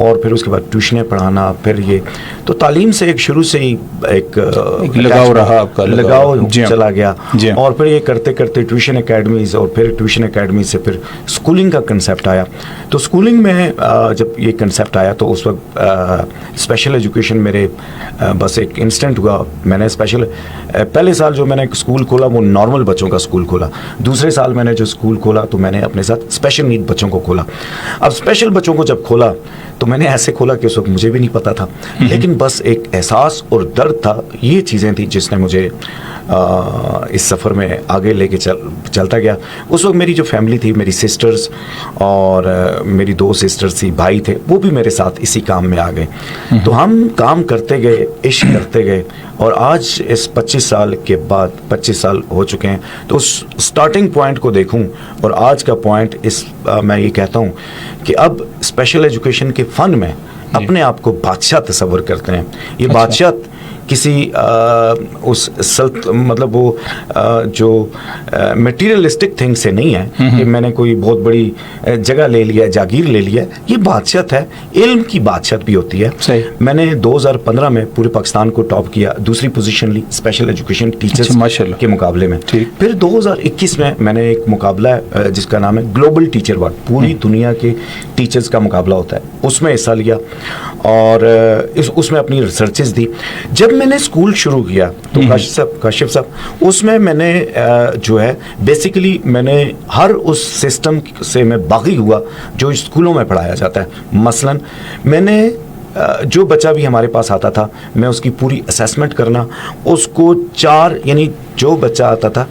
اور پھر اس کے بعد ٹیوشنیں پڑھانا, پھر یہ تو تعلیم سے ایک شروع سے ہی ایک لگاؤ رہا آپ کا, لگاؤ چلا گیا. اور پھر یہ کرتے کرتے ٹیوشن اکیڈمیز, اور پھر ٹیوشن اکیڈمی سے پھر اسکولنگ کا کنسیپٹ آیا. تو اسکولنگ میں جب یہ کنسیپٹ آیا تو اس وقت اسپیشل ایجوکیشن میرے بس ایک انسٹنٹ ہوا. میں نے اسپیشل پہلے سال جو میں نے اسکول کھولا وہ نارمل بچوں کا اسکول کھولا. دوسرے سال میں نے جو اسکول کھولا تو میں نے اپنے ساتھ اسپیشل نیڈ بچوں کو کھولا. اب اسپیشل بچوں کو جب کھولا تو میں نے ایسے کھولا کہ اس وقت مجھے بھی نہیں پتا تھا, لیکن بس ایک احساس اور درد تھا. یہ چیزیں تھیں جس نے مجھے اس سفر میں آگے لے کے چلتا گیا. اس وقت میری جو فیملی تھی, میری سسٹرز اور میری 2 سسٹرز تھی, بھائی تھے, وہ بھی میرے ساتھ اسی کام میں آ گئے. تو ہم کام کرتے گئے, عشق کرتے گئے, اور آج اس 25 سال کے بعد 25 سال ہو چکے ہیں. تو اس سٹارٹنگ پوائنٹ کو دیکھوں اور آج کا پوائنٹ, میں یہ کہتا ہوں کہ اب اسپیشل ایجوکیشن کے فن میں اپنے آپ کو بادشاہ تصور کرتے ہیں. یہ بادشاہ کسی اس مطلب وہ جو میٹیریلسٹک تھنگ سے نہیں ہے کہ میں نے کوئی بہت بڑی جگہ لے لیا, جاگیر لے لیا. یہ بادشاہت ہے, علم کی بادشاہت بھی ہوتی ہے. میں نے 2015 میں پورے پاکستان کو ٹاپ کیا, دوسری پوزیشن لی اسپیشل ایجوکیشن ٹیچرز کے مقابلے میں. پھر 2021 میں نے ایک مقابلہ ہے جس کا نام ہے گلوبل ٹیچر ورڈ, پوری دنیا کے ٹیچرز کا مقابلہ ہوتا ہے, اس میں حصہ لیا اور اس میں اپنی ریسرچز دی. جب میں نے اسکول شروع کیا تو کاشف صاحب اس میں نے جو ہے بیسیکلی میں نے ہر اس سسٹم سے میں باغی ہوا جو اسکولوں میں پڑھایا جاتا ہے. مثلا میں نے جو بچہ بھی ہمارے پاس آتا تھا میں اس کی پوری اسیسمنٹ کرنا, اس کو 4 یعنی جو بچہ آتا تھا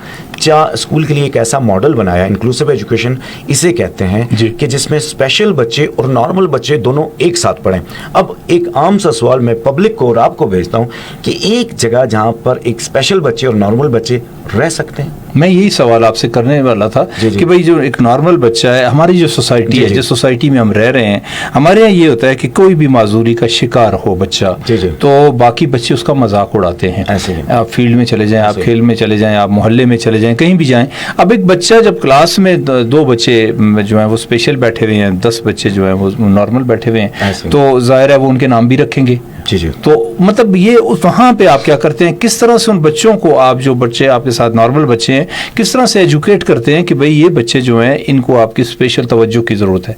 اسکول کے لیے ایک ایسا ماڈل بنایا, انکلوسیو ایجوکیشن اسے کہتے ہیں, کہ جس میں اسپیشل بچے اور نارمل بچے دونوں ایک ساتھ پڑھیں. اب ایک عام سا سوال میں پبلک کو اور آپ کو بھیجتا ہوں کہ ایک جگہ جہاں پر ایک اسپیشل بچے اور نارمل بچے رہ سکتے ہیں. میں یہی سوال آپ سے کرنے والا تھا کہ بھائی جو ایک نارمل بچہ ہے, ہماری جو سوسائٹی ہے, جس سوسائٹی میں ہم رہ رہے ہیں, ہمارے یہاں یہ ہوتا ہے کہ کوئی بھی معذوری کا شکار ہو بچہ تو باقی بچے اس کا مذاق اڑاتے ہیں. آپ فیلڈ میں چلے جائیں, آپ کھیل میں چلے جائیں, آپ محلے میں چلے جائیں, کہیں بھی جائیں. اب ایک بچہ جب کلاس میں 2 بچے جو ہیں وہ اسپیشل بیٹھے ہوئے ہیں, 10 بچے جو ہیں وہ نارمل بیٹھے ہوئے ہیں, تو ظاہر ہے وہ ان کے نام بھی رکھیں گے. تو مطلب یہ وہاں پہ آپ کیا کرتے ہیں, کس طرح سے ان بچوں کو, آپ جو بچے آپ کے ساتھ نارمل بچے ہیں, کس طرح سے ایجوکیٹ کرتے ہیں کہ بھئی یہ بچے جو ہیں ان کو آپ کی اسپیشل توجہ کی ضرورت ہے؟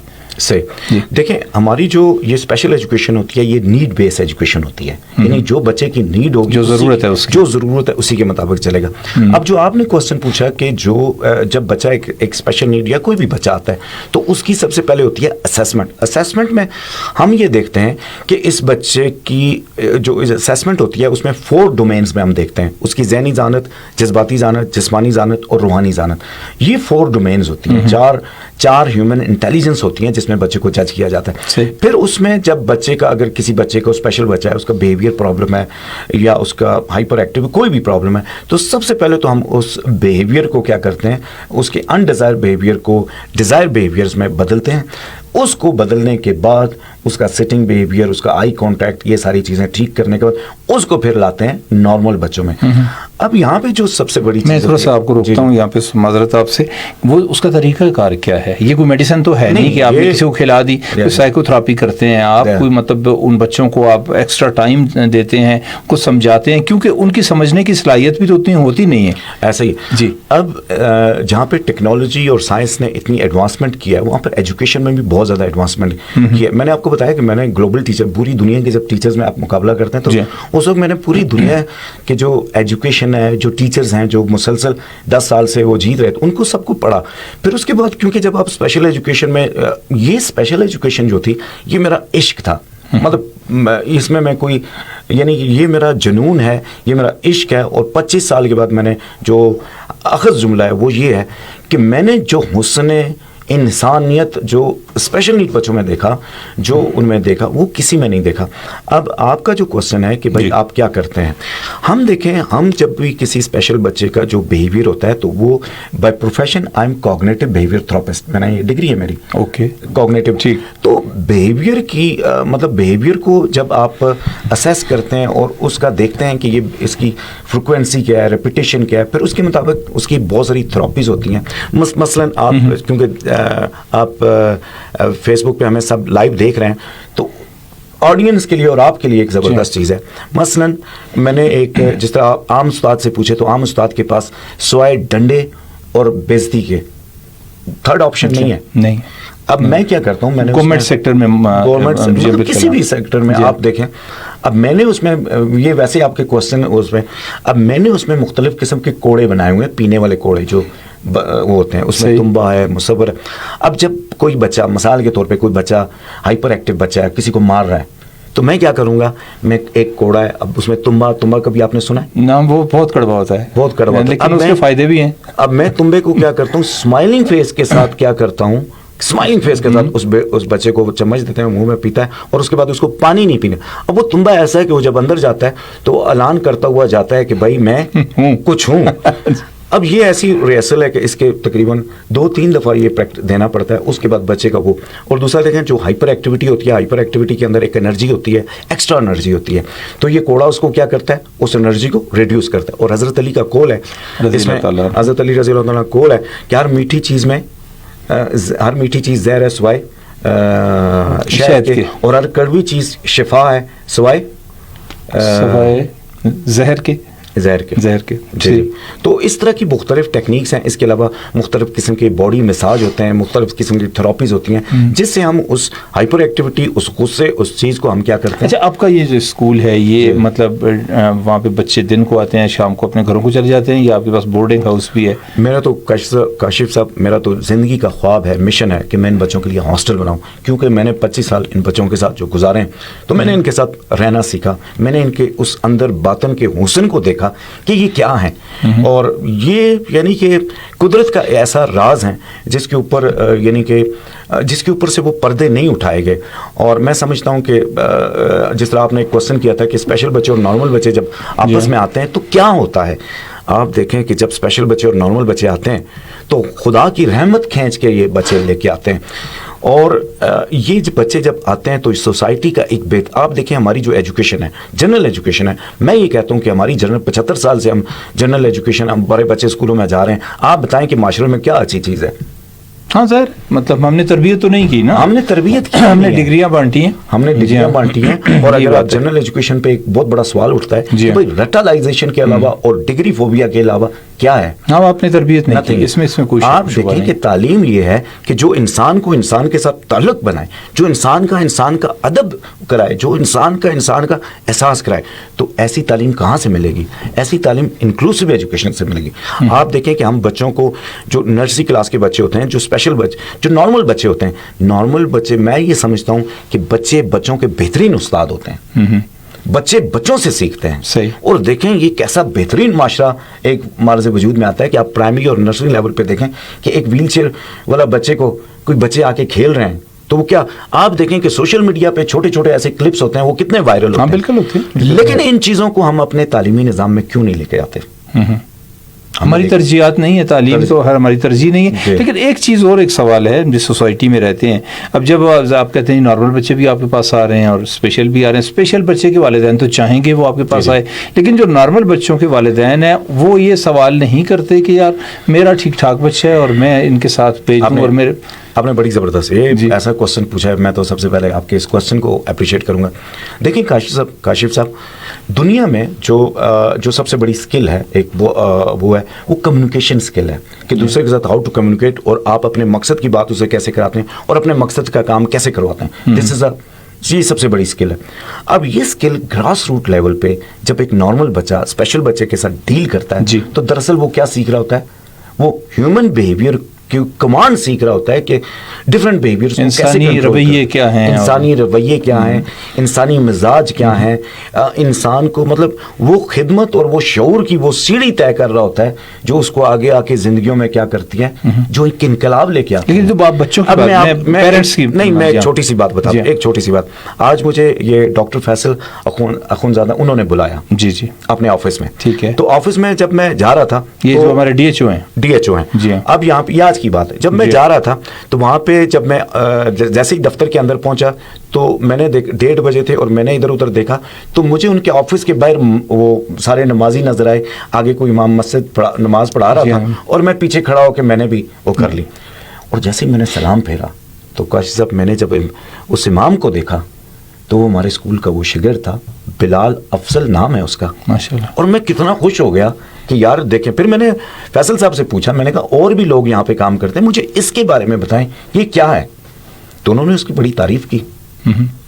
دیکھیں ہماری جو یہ اسپیشل ایجوکیشن ہوتی ہے یہ نیڈ بیس ایجوکیشن ہوتی ہے, یعنی جو بچے کی نیڈ ہوگی, جو ضرورت ہے اسی کے مطابق چلے گا. اب جو آپ نے کوسچن پوچھا کہ جب بچہ ایک اسپیشل نیڈ یا کوئی بھی بچہ آتا ہے تو اس کی سب سے پہلے ہوتی ہے اسیسمنٹ میں ہم یہ دیکھتے ہیں کہ اس بچے کی جو اسیسمنٹ ہوتی ہے اس میں 4 ڈومینز میں ہم دیکھتے ہیں, اس کی ذہنی ذہانت, جذباتی ذہانت, جسمانی ذہانت اور روحانی ذہانت. یہ 4 ڈومینز ہوتی ہیں, 4 ہیومن انٹیلیجنس ہوتی ہیں جس میں بچے کو جج کیا جاتا ہے. پھر اس میں جب بچے کا, اگر کسی بچے کو اسپیشل بچہ ہے, اس کا بیہیویئر پرابلم ہے یا اس کا ہائپر ایکٹیو کوئی بھی پرابلم ہے, تو سب سے پہلے تو ہم اس بیہیویئر کو کیا کرتے ہیں, اس کے انڈیزائر بیہیویئر کو ڈیزائر بیہیویئرز میں بدلتے ہیں. اس کو بدلنے کے بعد اس کا سٹنگ بیہیویئر, اس کا آئی کانٹیکٹ, یہ ساری چیزیں ٹھیک کرنے کے بعد اس کو پھر لاتے ہیں نارمل بچوں میں. اب یہاں پہ جو سب سے بڑی چیز, میں تھوڑا سا آپ کو روکتا ہوں یہاں پہ, معذرت آپ سے, وہ اس کا طریقہ کار کیا ہے؟ یہ کوئی میڈیسن تو ہے نہیں کہ آپ نے کسی کو کھلا دی, کوئی سائیکو تھراپی کرتے ہیں آپ, کوئی مطلب ان بچوں کو آپ ایکسٹرا ٹائم دیتے ہیں, کچھ سمجھاتے ہیں, کیونکہ ان کی سمجھنے کی صلاحیت بھی تو اتنی ہوتی نہیں ہے. ایسا ہی اب جہاں پہ ٹیکنالوجی اور سائنس نے اتنی ایڈوانسمنٹ کیا ہے وہاں پر ایجوکیشن میں بھی بہت زیادہ ایڈوانسمنٹ کیا. میں نے آپ کو بتایا کہ میں نے گلوبل ٹیچر, پوری دنیا کے جب ٹیچرز میں آپ مقابلہ کرتے ہیں تو اس وقت میں نے پوری دنیا کے جو ایجوکیشن ہے, جو ٹیچرز ہیں جو مسلسل 10 سال سے وہ جیت رہے تھے, ان کو سب کو پڑھا. پھر اس کے بعد کیونکہ جب آپ اسپیشل ایجوکیشن میں, یہ اسپیشل ایجوکیشن جو تھی یہ میرا عشق تھا, مطلب اس میں کوئی, یعنی یہ میرا جنون ہے, یہ میرا عشق ہے. اور 25 سال کے بعد میں نے جو اخذ جملہ ہے وہ یہ ہے کہ میں نے جو حسن انسانیت جو اسپیشل نیڈ بچوں میں دیکھا, جو ان میں دیکھا, وہ کسی میں نہیں دیکھا. اب آپ کا جو کوسچن ہے کہ بھائی آپ کیا کرتے ہیں, ہم دیکھیں, ہم جب بھی کسی اسپیشل بچے کا جو بیہیویئر ہوتا ہے تو وہ by profession I am cognitive behaviour therapist, میں نے یہ ڈگری ہے میری کوگنیٹو. تو بیہیویئر کی مطلب بیہیویئر کو جب آپ اسیس کرتے ہیں اور اس کا دیکھتے ہیں کہ یہ اس کی فریکوینسی کیا ہے, ریپیٹیشن کیا ہے, پھر اس کے مطابق اس کی بہت ساری تھراپیز ہوتی ہیں. مثلاً آپ کیونکہ آپ فیس بک پہ ہمیں سب لائیو دیکھ رہے ہیں, تو آڈینس کے لیے اور آپ کے لیے ایک زبردست چیز ہے. مثلا میں نے ایک جس طرح آپ عام استاد سے پوچھے تو عام استاد کے پاس سوائے ڈنڈے اور بےزتی کے تھرڈ آپشن نہیں ہے. نہیں. اب میں کیا کرتا ہوں, میں نے گورنمنٹ سیکٹر میں, گورنمنٹ کسی بھی سیکٹر میں آپ دیکھیں, اب میں نے اس میں یہ ویسے آپ کے کوشچن اس میں, اب میں نے اس میں مختلف قسم کے کوڑے بنائے ہوئے ہیں, پینے والے کوڑے جو وہ ہوتے ہیں, اس میں تنبا ہے, مصور ہے. اب جب کوئی بچہ مثال کے طور پہ کوئی بچہ ہائپر ایکٹیو بچہ ہے, کسی کو مار رہا ہے, تو میں کیا کروں گا, میں ایک کوڑا ہے, اب اس میں تنبا کبھی آپ نے سنا ہے؟ نام وہ بہت کڑوا ہوتا ہے, بہت کڑوا ہوتا ہے, لیکن اس کے فائدے بھی ہیں. اب میں تنبے کو کیا کرتا ہوں, اسمائلنگ فیس کے ساتھ کیا کرتا ہوں, اسمائلنگ فیس کے ساتھ اس بچے کو چمچ دیتے ہیں, منہ میں پیتا ہے, اور اس کے بعد اس کو پانی نہیں پینا. اب وہ تنبا ایسا ہے کہ وہ جب اندر جاتا ہے تو وہ اعلان کرتا ہوا جاتا ہے کہ بھائی میں کچھ ہوں. اب یہ ایسی ریہرسل ہے کہ اس کے تقریباً 2-3 دفعہ یہ دینا پڑتا ہے, اس کے بعد بچے کا وہ. اور دوسرا دیکھیں جو ہائپر ایکٹیویٹی ہوتی ہے, ہائپر ایکٹیویٹی کے اندر ایک انرجی ہوتی ہے, ایکسٹرا انرجی ہوتی ہے, تو یہ کوڑا اس کو کیا کرتا ہے, اس انرجی کو ریڈیوس کرتا ہے. اور حضرت علی کا قول ہے, اس میں حضرت علی رضی اللہ عنہ کا قول ہے کہ ہر میٹھی چیز زہر ہے سوائے شہد کے, اور ہر کڑوی چیز شفا ہے سوائے زہر کے. جی. تو اس طرح کی مختلف ٹیکنیکس ہیں. اس کے علاوہ مختلف قسم کے باڈی مساج ہوتے ہیں, مختلف قسم کی تھراپیز ہوتی ہیں, جس سے ہم اس ہائپر ایکٹیویٹی, اس غصے, اس چیز کو ہم کیا کرتے ہیں. اچھا, آپ کا یہ جو اسکول ہے یہ مطلب وہاں پہ بچے دن کو آتے ہیں, شام کو اپنے گھروں کو چلے جاتے ہیں, یا آپ کے پاس بورڈنگ ہاؤس بھی ہے؟ میرا تو کاشف صاحب, میرا تو زندگی کا خواب ہے, مشن ہے کہ میں ان بچوں کے لیے ہاسٹل بناؤں, کیونکہ میں نے 25 سال ان بچوں کے ساتھ جو گزارے ہیں, تو میں نے ان کے ساتھ رہنا سیکھا, میں نے ان کے اس اندر باطن کے حسن کو دیکھا کہ یہ کیا ہیں, اور یہ یعنی کہ قدرت کا ایسا راز ہے جس کے اوپر یعنی کہ جس کے اوپر سے وہ پردے نہیں اٹھائے گئے. اور میں سمجھتا ہوں کہ جس طرح آپ نے ایک کوشچن کیا تھا کہ اسپیشل بچے اور نارمل بچے جب آپس میں آتے ہیں تو کیا ہوتا ہے, آپ دیکھیں کہ جب اسپیشل بچے اور نارمل بچے آتے ہیں تو خدا کی رحمت کھینچ کے یہ بچے لے کے آتے ہیں. اور یہ بچے جب آتے ہیں تو اس سوسائٹی کا ایک آپ دیکھیں ہماری جو ایجوکیشن ہے, جنرل ایجوکیشن ہے, میں یہ کہتا ہوں کہ ہماری جنرل 75 سال سے ہم جنرل ایجوکیشن, ہم بڑے بچے اسکولوں میں جا رہے ہیں. آپ بتائیں کہ معاشرے میں کیا اچھی چیز ہے؟ ہاں سر, مطلب ہم نے تربیت تو نہیں کی نا, ہم نے تربیت کی, ہم نے ڈگریاں بانٹی ہیں, ہم نے ڈگریاں بانٹی ہیں. اور اگر آپ جنرل ایجوکیشن پہ ایک بہت بڑا سوال اٹھتا ہے کہ بھائی رٹالائزیشن کے علاوہ اور ڈگری فوبیا کے علاوہ کیا ہے؟ ہاں, آپ نے تربیت نہیں کی, اس میں کوئی آپ دیکھیں کہ تعلیم یہ ہے کہ جو انسان کو انسان کے ساتھ تعلق بنائے, جو انسان کا ادب کرائے, جو انسان کا احساس کرائے. تو ایسی تعلیم کہاں سے ملے گی؟ ایسی تعلیم انکلوسیو ایجوکیشن سے ملے گی. آپ دیکھیں کہ ہم بچوں کو, جو نرسری کلاس کے بچے ہوتے ہیں, جو اسپیشل بچے, جو نارمل بچے ہوتے ہیں, نارمل بچے, میں یہ سمجھتا ہوں کہ بچوں کے بہترین استاد ہوتے ہیں. بچے بچوں سے سیکھتے ہیں. صحیح. اور دیکھیں یہ کیسا بہترین معاشرہ ایک معرض وجود میں آتا ہے کہ آپ پرائمری اور نرسری لیول پہ دیکھیں کہ ایک ویل چیئر والا بچے کو کوئی بچے آ کے کھیل رہے ہیں, تو وہ کیا, آپ دیکھیں کہ سوشل میڈیا پہ چھوٹے چھوٹے ایسے کلپس ہوتے ہیں, وہ کتنے وائرل ہوتے ہیں. بالکل ہوتے ہیں. لیکن ان چیزوں کو ہم اپنے تعلیمی نظام میں کیوں نہیں لے کے آتے؟ ہماری ترجیحات نہیں ہے, تعلیم تو ہماری ترجیح نہیں ہے. لیکن ایک چیز اور, ایک سوال ہے, جس سوسائٹی میں رہتے ہیں, اب جب آپ کہتے ہیں نارمل بچے بھی آپ کے پاس آ رہے ہیں اور اسپیشل بھی آ رہے ہیں, اسپیشل بچے کے والدین تو چاہیں گے وہ آپ کے پاس آئے, لیکن جو نارمل بچوں کے والدین ہیں وہ یہ سوال نہیں کرتے کہ یار میرا ٹھیک ٹھاک بچہ ہے اور میں ان کے ساتھ بھیجوں. اور میرے آپ نے بڑی زبردست ایسا کوشچن پوچھا ہے, میں تو سب سے پہلے آپ کے اس کوشچن کو اپریشیٹ کروں گا. دیکھیں کاشف صاحب, دنیا میں جو سب سے بڑی اسکل ہے ایک وہ ہے, وہ کمیونیکیشن اسکل ہے, کہ دوسرے کے ساتھ ہاؤ ٹو کمیونیکیٹ, اور آپ اپنے مقصد کی بات اسے کیسے کراتے ہیں اور اپنے مقصد کا کام کیسے کرواتے ہیں. دس از یہ سب سے بڑی اسکل ہے. اب یہ اسکل گراس روٹ لیول پہ جب ایک نارمل بچہ اسپیشل بچے کے ساتھ ڈیل کرتا ہے تو دراصل وہ کیا سیکھ رہا ہوتا ہے, وہ ہیومن بیہیویئر کی کمانڈ سیکھ رہا ہوتا ہے کہ ڈفرینٹ بیہیویئرز کو کیسے انسانی رویے کیا ہیں, انسانی مزاج کیا ہیں, انسان کو مطلب وہ خدمت اور وہ شعور کی وہ سیڑھی طے کر رہا ہوتا ہے جو اس کو آگے آ کے زندگیوں میں کیا کرتی ہے, جو ایک انقلاب لے کے آتی ہے. لیکن جو بچوں کی بات, میں پیرنٹس کی نہیں, میں ایک چھوٹی سی بات بتا دوں, ایک چھوٹی سی بات. آج مجھے یہ ڈاکٹر فیصل اخونزادہ انہوں نے بلایا اپنے آفس میں. ٹھیک ہے. تو آفس میں جب میں جا رہا تھا, یہ جو ہمارے ڈی ایچ او ہیں, اب یہاں پہ آج کی بات ہے, جب میں جا رہا تھا تو وہاں پہ جب میں جیسے ہی دفتر کے اندر پہنچا تو میں نے 1:30 بجے تھے اور میں نے ادھر ادھر دیکھا تو مجھے ان کے آفس کے باہر وہ سارے نمازی نظر آئے, آگے کوئی امام مسجد نماز پڑھا رہا تھا اور میں پیچھے کھڑا ہو کے میں نے بھی وہ کر لی. اور جیسے ہی میں نے سلام پھیرا تو کاشف صاحب, میں نے جب اس امام کو دیکھا تو وہ ہمارے اسکول کا وہ شاگرد تھا, بلال افضل نام ہے اس کا, ماشاءاللہ. اور میں کتنا خوش ہو گیا کہ یار دیکھیں. پھر میں نے فیصل صاحب سے پوچھا, میں نے کہا اور بھی لوگ یہاں پہ کام کرتے ہیں, مجھے اس کے بارے میں بتائیں یہ کیا ہے. تو انہوں نے اس کی بڑی تعریف کی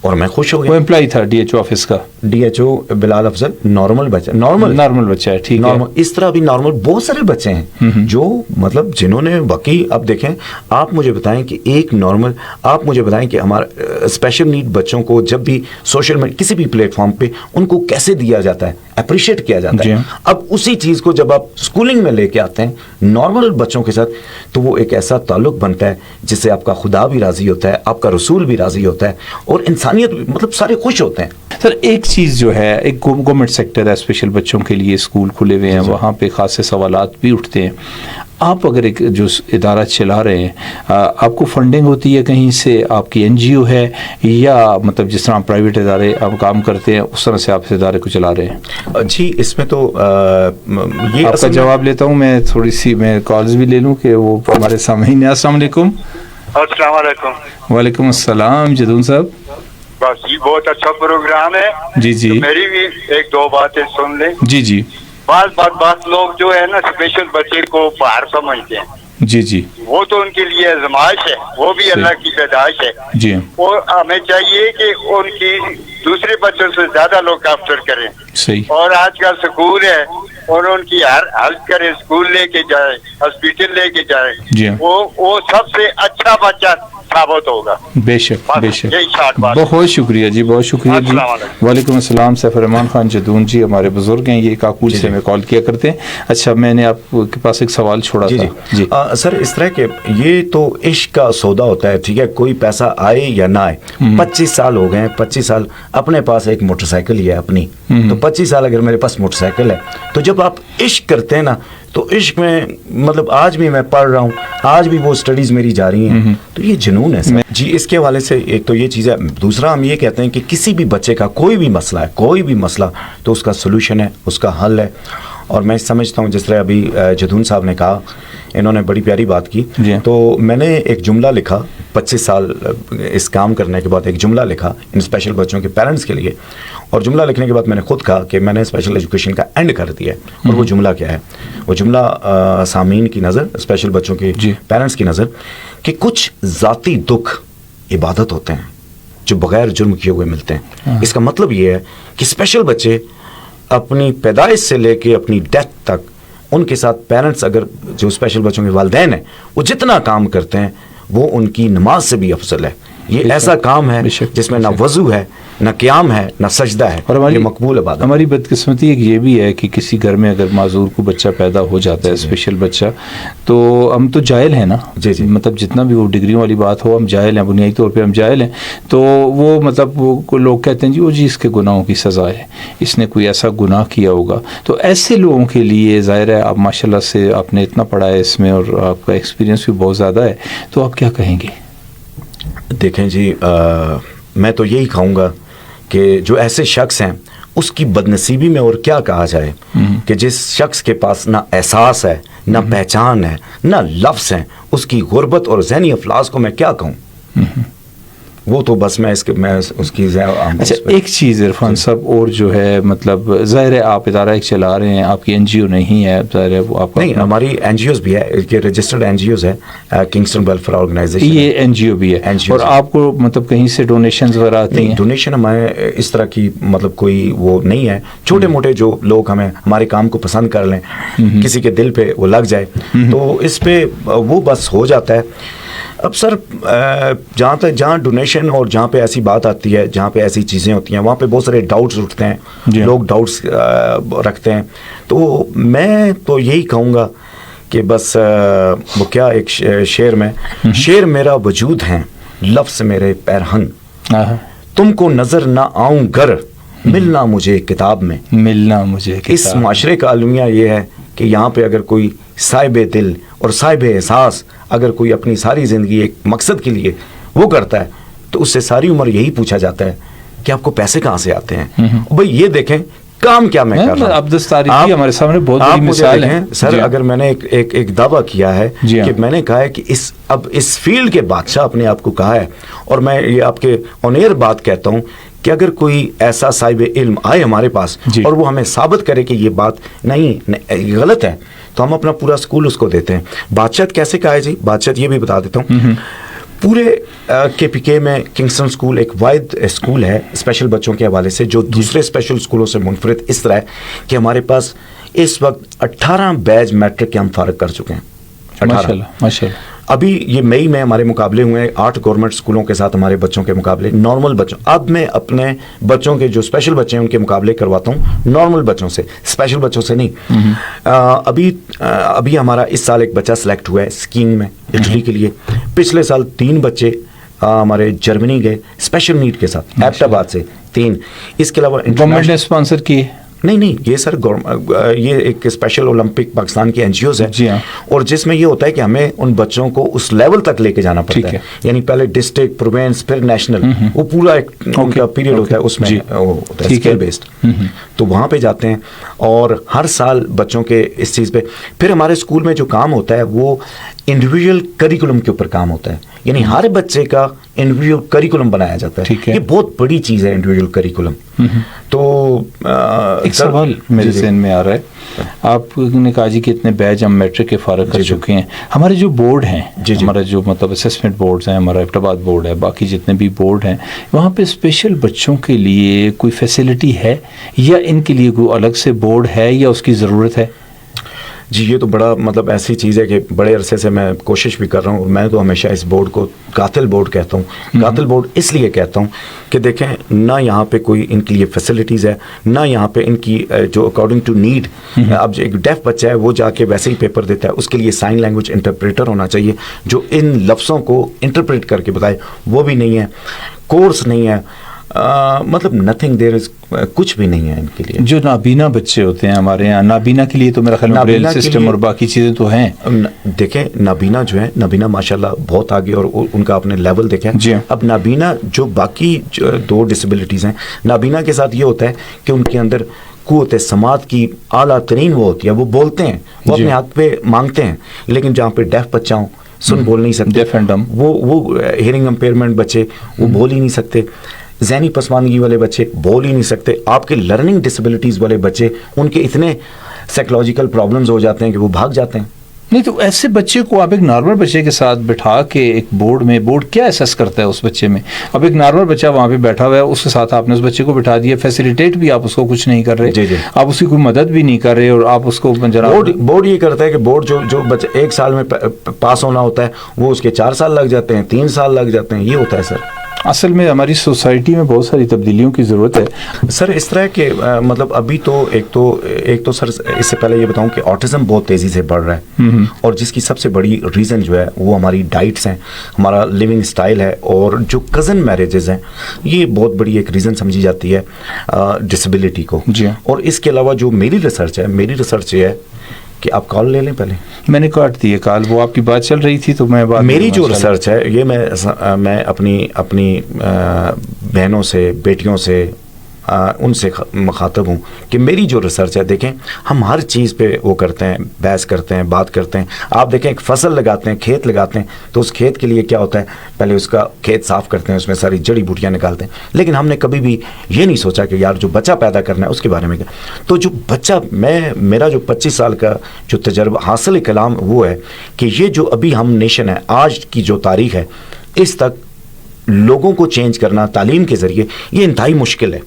اور میں خوش ہو وہ گیا. امپلائی تھا ڈی ایچ او آفس کا. ڈی ایچ او بلال افضل نارمل بچہ, نارمل بچہ ہے, ٹھیک ہے. نارمل, اس طرح بھی نارمل بہت سارے بچے ہیں جو مطلب جنہوں نے واقعی. اب دیکھیں آپ مجھے بتائیں کہ ایک نارمل, آپ مجھے بتائیں کہ ہمارا اسپیشل نیڈ بچوں کو جب بھی سوشل میڈیا کسی بھی پلیٹ فارم پہ ان کو کیسے دیا جاتا ہے, اپریشیٹ کیا جاتا ہے. اب اسی چیز کو جب آپ اسکولنگ میں لے کے آتے ہیں نارمل بچوں کے ساتھ, تو وہ ایک ایسا تعلق بنتا ہے جس سے آپ کا خدا بھی راضی ہوتا ہے, آپ کا رسول بھی راضی ہوتا ہے, اور انسانیت بھی, مطلب سارے خوش ہوتے ہیں. سر ایک چیز جو ہے, ایک گورنمنٹ سیکٹر ہے اسپیشل بچوں کے لیے, اسکول کھلے ہوئے ہیں, وہاں پہ خاصے سوالات بھی اٹھتے ہیں. آپ اگر ایک جو ادارہ چلا رہے ہیں, آپ کو فنڈنگ ہوتی ہے کہیں سے, آپ کی این جی او ہے, یا مطلب جس طرح پرائیویٹ ادارے آپ کام کرتے ہیں اس طرح سے آپ اس ادارے کو چلا رہے ہیں؟ جی اس میں تو یہ آپ کا جواب لیتا ہوں میں, تھوڑی سی میں کالز بھی لے لوں کہ وہ ہمارے سامعین ہیں. السلام علیکم. السلام علیکم. وعلیکم السلام جدون صاحب. بس یہ بہت اچھا پروگرام ہے. جی جی, تو میری بھی ایک دو باتیں سن لیں. جی جی. بعض لوگ جو ہے نا اسپیشل بچے کو باہر سمجھتے ہیں. جی جی. وہ تو ان کے لیے آزمائش ہے, وہ بھی اللہ کی پیدائش ہے. جی. اور ہمیں چاہیے کہ ان کی دوسرے بچوں سے زیادہ لوگ آفٹر کریں. صحیح. اور آج کل سکول ہے اور ان کی ہر ہیلپ کرے, اسکول لے کے جائے, ہاسپٹل لے کے جائے. جی. وہ سب سے اچھا بچہ ثابت ہوگا. بے شک بے شک. بہت شکریہ جی, بہت شکریہ جی. وعلیکم السلام. سیف الرحمان خان جدون جی ہمارے بزرگ ہیں, یہ کاکول سے ہمیں کال کیا کرتے ہیں. اچھا میں نے آپ کے پاس ایک سوال چھوڑا تھا. جی سر, اس طرح کے یہ تو عشق کا سودا ہوتا ہے, ٹھیک ہے, کوئی پیسہ آئے یا نہ آئے. 25 سال ہو گئے ہیں, 25 سال اپنے پاس ایک موٹر سائیکل ہی ہے اپنی, تو 25 سال اگر میرے پاس موٹر سائیکل ہے, تو جب آپ عشق کرتے ہیں نا, تو عشق میں مطلب آج بھی میں پڑھ رہا ہوں, آج بھی وہ سٹڈیز میری جاری ہیں, تو یہ جنون ہے سر. جی اس کے حوالے سے ایک تو یہ چیز ہے. دوسرا ہم یہ کہتے ہیں کہ کسی بھی بچے کا کوئی بھی مسئلہ ہے, کوئی بھی مسئلہ, تو اس کا سلوشن ہے, اس کا حل ہے. اور میں سمجھتا ہوں جس طرح ابھی جدون صاحب نے کہا, انہوں نے بڑی پیاری بات کی. تو میں نے ایک جملہ لکھا 25 سال اس کام کرنے کے بعد, ایک جملہ لکھا ان اسپیشل بچوں کے پیرنٹس کے لیے. اور جملہ لکھنے کے بعد میں نے خود کہا کہ میں نے اسپیشل ایجوکیشن کا اینڈ کر دیا ہے. اور وہ جملہ کیا ہے؟ وہ جملہ سامعین کی نظر, اسپیشل بچوں کے پیرنٹس کی نظر, کہ کچھ ذاتی دکھ عبادت ہوتے ہیں جو بغیر جرم کیے ہوئے ملتے ہیں. اس کا مطلب یہ ہے کہ اسپیشل بچے اپنی پیدائش سے لے کے اپنی ڈیتھ تک, ان کے ساتھ پیرنٹس اگر جو اسپیشل بچوں کے والدین ہیں وہ جتنا کام کرتے ہیں وہ ان کی نماز سے بھی افضل ہے. یہ ایسا کام ہے جس میں نہ وضو ہے, نہ قیام ہے, نہ سجدہ ہے, اور ہماری مقبول عبادت. ہماری بدقسمتی ایک یہ بھی ہے کہ کسی گھر میں اگر معذور کو بچہ پیدا ہو جاتا ہے, اسپیشل بچہ, تو ہم تو جاہل ہیں نا. مطلب جتنا بھی وہ ڈگریوں والی بات ہو, ہم جاہل ہیں, بنیادی طور پہ ہم جاہل ہیں. تو وہ مطلب وہ لوگ کہتے ہیں جی اس کے گناہوں کی سزا ہے, اس نے کوئی ایسا گناہ کیا ہوگا. تو ایسے لوگوں کے لیے ظاہر ہے آپ ماشاء اللہ سے آپ نے اتنا پڑھا ہے اس میں, اور آپ کا ایکسپیرینس بھی بہت زیادہ ہے, تو آپ کیا کہیں گے؟ دیکھیں جی, میں تو یہی کہوں گا کہ جو ایسے شخص ہیں اس کی بدنصیبی میں اور کیا کہا جائے, کہ جس شخص کے پاس نہ احساس ہے, نہ پہچان ہے, نہ لفظ ہیں, اس کی غربت اور ذہنی افلاس کو میں کیا کہوں. وہ تو بس میں اس کی اچھا ایک چیز عرفان صاحب اور جو ہے مطلب ظاہر ہے آپ ادارہ ایک چلا رہے ہیں, آپ کی این جی او نہیں ہے, ظاہر ہے وہ آپ نہیں, ہماری این جی اوز بھی ہے, یہ رجسٹرڈ این جی اوز ہے, کنگسٹن ویلفیئر آرگنائزیشن, یہ این جی او بھی ہے. اور آپ کو مطلب کہیں سے ڈونیشنز وغیرہ آتی ہیں؟ ڈونیشن ہمیں اس طرح کی مطلب کوئی وہ نہیں ہے. چھوٹے موٹے جو لوگ ہمیں ہمارے کام کو پسند کر لیں, کسی کے دل پہ وہ لگ جائے, تو اس پہ وہ بس ہو جاتا ہے. اب سر جہاں ڈونیشن اور جہاں پہ ایسی بات آتی ہے, جہاں پہ ایسی چیزیں ہوتی ہیں, وہاں پہ بہت سارے ڈاؤٹس اٹھتے ہیں, لوگ ڈاؤٹس رکھتے ہیں. تو میں تو یہی کہوں گا کہ بس وہ کیا ایک شعر میں, شعر میرا وجود ہے, لفظ میرے پیرہن, تم کو نظر نہ آؤں گر, ملنا مجھے کتاب میں, ملنا مجھے. اس معاشرے کا المیہ یہ ہے کہ یہاں پہ اگر کوئی صاحب دل اور صاحب احساس اگر کوئی اپنی ساری زندگی ایک مقصد کے لیے وہ کرتا ہے, تو اس سے ساری عمر یہی پوچھا جاتا ہے کہ آپ کو پیسے کہاں سے آتے ہیں. بھئی یہ دیکھیں کام کیا میں کر رہا ہوں. آپ ہمارے سامنے بہت بڑی مثال ہے سر. اگر میں نے ایک دعویٰ کیا ہے کہ میں نے کہا ہے کہ اب اس فیلڈ کے بادشاہ اپنے آپ کو کہا ہے, اور میں یہ آپ کے آن ایئر بات کہتا ہوں کہ اگر کوئی ایسا صاحب علم آئے ہمارے پاس اور وہ ہمیں ثابت کرے کہ یہ بات نہیں غلط ہے تو ہم اپنا پورا اسکول اس کو دیتے ہیں. بادشاہت کیسے کہا ہے جی؟ بادشاہت یہ بھی بتا دیتا ہوں. پورے کے پی کے میں کنگسٹن اسکول ایک واحد اسکول ہے اسپیشل بچوں کے حوالے سے جو دوسرے اسپیشل اسکولوں سے منفرد اس طرح ہے کہ ہمارے پاس اس وقت 18 بیچ میٹرک کے ہم فارغ کر چکے ہیں. 18 ابھی یہ مئی میں ہمارے مقابلے ہوئے ہیں 8 گورنمنٹ اسکولوں کے ساتھ ہمارے بچوں کے مقابلے نارمل بچوں. اب میں اپنے بچوں کے جو اسپیشل بچے ہیں ان کے مقابلے کرواتا ہوں نارمل بچوں سے, اسپیشل بچوں سے نہیں. ابھی ہمارا اس سال ایک بچہ سلیکٹ ہوا ہے اسکیئنگ میں اٹلی کے لیے. پچھلے سال 3 بچے ہمارے جرمنی گئے اسپیشل نیڈ کے ساتھ ایبٹ آباد سے 3. اس کے علاوہ گورنمنٹ نے اسپانسر کیے؟ نہیں یہ سر یہ ایک اسپیشل اولمپک پاکستان کی NGOs ہے جی ہاں. اور جس میں یہ ہوتا ہے کہ ہمیں ان بچوں کو اس لیول تک لے کے جانا پڑتا ہے. یعنی پہلے ڈسٹرکٹ پروونس پھر نیشنل وہ پورا ایک ان کا پیریڈ ہوتا ہے اس میں ہوتا ہے اسکل بیسڈ. تو وہاں پہ جاتے ہیں اور ہر سال بچوں کے اس چیز پہ. پھر ہمارے اسکول میں جو کام ہوتا ہے وہ انڈیویجول کریکولم کے اوپر کام ہوتا ہے. یعنی ہر بچے کا انڈیویجول کریکولم بنایا جاتا ہے. یہ بہت بڑی چیز ہے انڈیویجول کریکولم. تو ایک سوال میرے ذہن میں آ رہا ہے, آپ نے کہا جی کہ اتنے بیچ ہم میٹرک کے فارغ کر چکے ہیں. ہمارے جو بورڈ ہیں ہمارا جو مطلب اسسمنٹ بورڈز ہیں, ہمارا ایبٹ آباد بورڈ ہے, باقی جتنے بھی بورڈ ہیں, وہاں پہ اسپیشل بچوں کے لیے کوئی فیسلٹی ہے یا ان کے لیے کوئی الگ سے بورڈ ہے یا اس کی ضرورت ہے؟ جی یہ تو بڑا مطلب ایسی چیز ہے کہ بڑے عرصے سے میں کوشش بھی کر رہا ہوں اور میں تو ہمیشہ اس بورڈ کو قاتل بورڈ کہتا ہوں. قاتل بورڈ اس لیے کہتا ہوں کہ دیکھیں نہ یہاں پہ کوئی ان کے لیے فیسلٹیز ہے, نہ یہاں پہ ان کی جو اکارڈنگ ٹو نیڈ. اب جو ایک ڈیف بچہ ہے وہ جا کے ویسے ہی پیپر دیتا ہے, اس کے لیے سائن لینگویج انٹرپریٹر ہونا چاہیے جو ان لفظوں کو انٹرپریٹ کر کے بتائے, وہ بھی نہیں ہے. کورس نہیں ہے, مطلب نتھنگ دیر از, کچھ بھی نہیں ہے ان کے لیے. جو نابینا بچے ہوتے ہیں ہمارے یہاں, نابینا کے لیے تو میرا خیال میں بریل سسٹم اور باقی چیزیں تو ہیں. دیکھیں نابینا جو ہے, نابینا ماشاءاللہ بہت آگے اور ان کا اپنے لیول دیکھیں. اب نابینا جو باقی 2 ڈسیبلٹیز ہیں, نابینا کے ساتھ یہ ہوتا ہے کہ ان کے اندر قوت سماعت کی اعلیٰ ترین وہ ہوتی ہے, وہ بولتے ہیں, وہ اپنے حق پہ مانگتے ہیں. لیکن جہاں پہ ڈیف بچہ ہوں, سن بول نہیں سکتے, وہ ہیئرنگ امپیئرمنٹ بچے وہ بول ہی نہیں سکتے, ذہنی پسماندگی والے بچے بول ہی نہیں سکتے, آپ کے لرننگ ڈسیبلٹیز والے بچے ان کے اتنے سائیکولوجیکل پرابلمز ہو جاتے ہیں کہ وہ بھاگ جاتے ہیں. نہیں تو ایسے بچے کو آپ ایک نارمل بچے کے ساتھ بٹھا کے ایک بورڈ میں, بورڈ کیا اسیس کرتا ہے اس بچے میں؟ اب ایک نارمل بچہ وہاں پہ بیٹھا ہوا ہے, اس کے ساتھ آپ نے اس بچے کو بٹھا دیا, فیسیلیٹیٹ بھی آپ اس کو کچھ نہیں کر رہے, آپ اس کی کوئی مدد بھی نہیں کر رہے, اور آپ اس کو بورڈ یہ کرتا ہے کہ بورڈ جو بچے 1 سال میں پاس ہونا ہوتا ہے وہ اس کے 4 سال لگ جاتے ہیں, 3 سال لگ جاتے ہیں. یہ ہوتا ہے سر. اصل میں ہماری سوسائٹی میں بہت ساری تبدیلیوں کی ضرورت ہے سر. اس طرح کہ مطلب ابھی تو ایک تو سر اس سے پہلے یہ بتاؤں کہ آٹزم بہت تیزی سے بڑھ رہا ہے, اور جس کی سب سے بڑی ریزن جو ہے وہ ہماری ڈائٹس ہیں, ہمارا لیونگ سٹائل ہے, اور جو کزن میرجز ہیں یہ بہت بڑی ایک ریزن سمجھی جاتی ہے ڈسیبلٹی کو. اور اس کے علاوہ جو میری ریسرچ یہ ہے کہ آپ کال لے لیں. پہلے میں نے کاٹ دی ہے کال, وہ آپ کی بات چل رہی تھی تو میں میری جو ریسرچ ہے یہ میں اپنی بہنوں سے, بیٹیوں سے, ان سے مخاطب ہوں کہ میری جو ریسرچ ہے, دیکھیں ہم ہر چیز پہ وہ کرتے ہیں, بحث کرتے ہیں, بات کرتے ہیں. آپ دیکھیں ایک فصل لگاتے ہیں, کھیت لگاتے ہیں, تو اس کھیت کے لیے کیا ہوتا ہے, پہلے اس کا کھیت صاف کرتے ہیں, اس میں ساری جڑی بوٹیاں نکالتے ہیں. لیکن ہم نے کبھی بھی یہ نہیں سوچا کہ یار جو بچہ پیدا کرنا ہے اس کے بارے میں کیا. تو جو بچہ, میرا جو 25 سال کا جو تجربہ حاصل کلام وہ ہے کہ یہ جو ابھی ہم نیشن ہے, آج کی جو تاریخ ہے, اس تک لوگوں کو چینج کرنا تعلیم کے ذریعے یہ انتہائی مشکل ہے,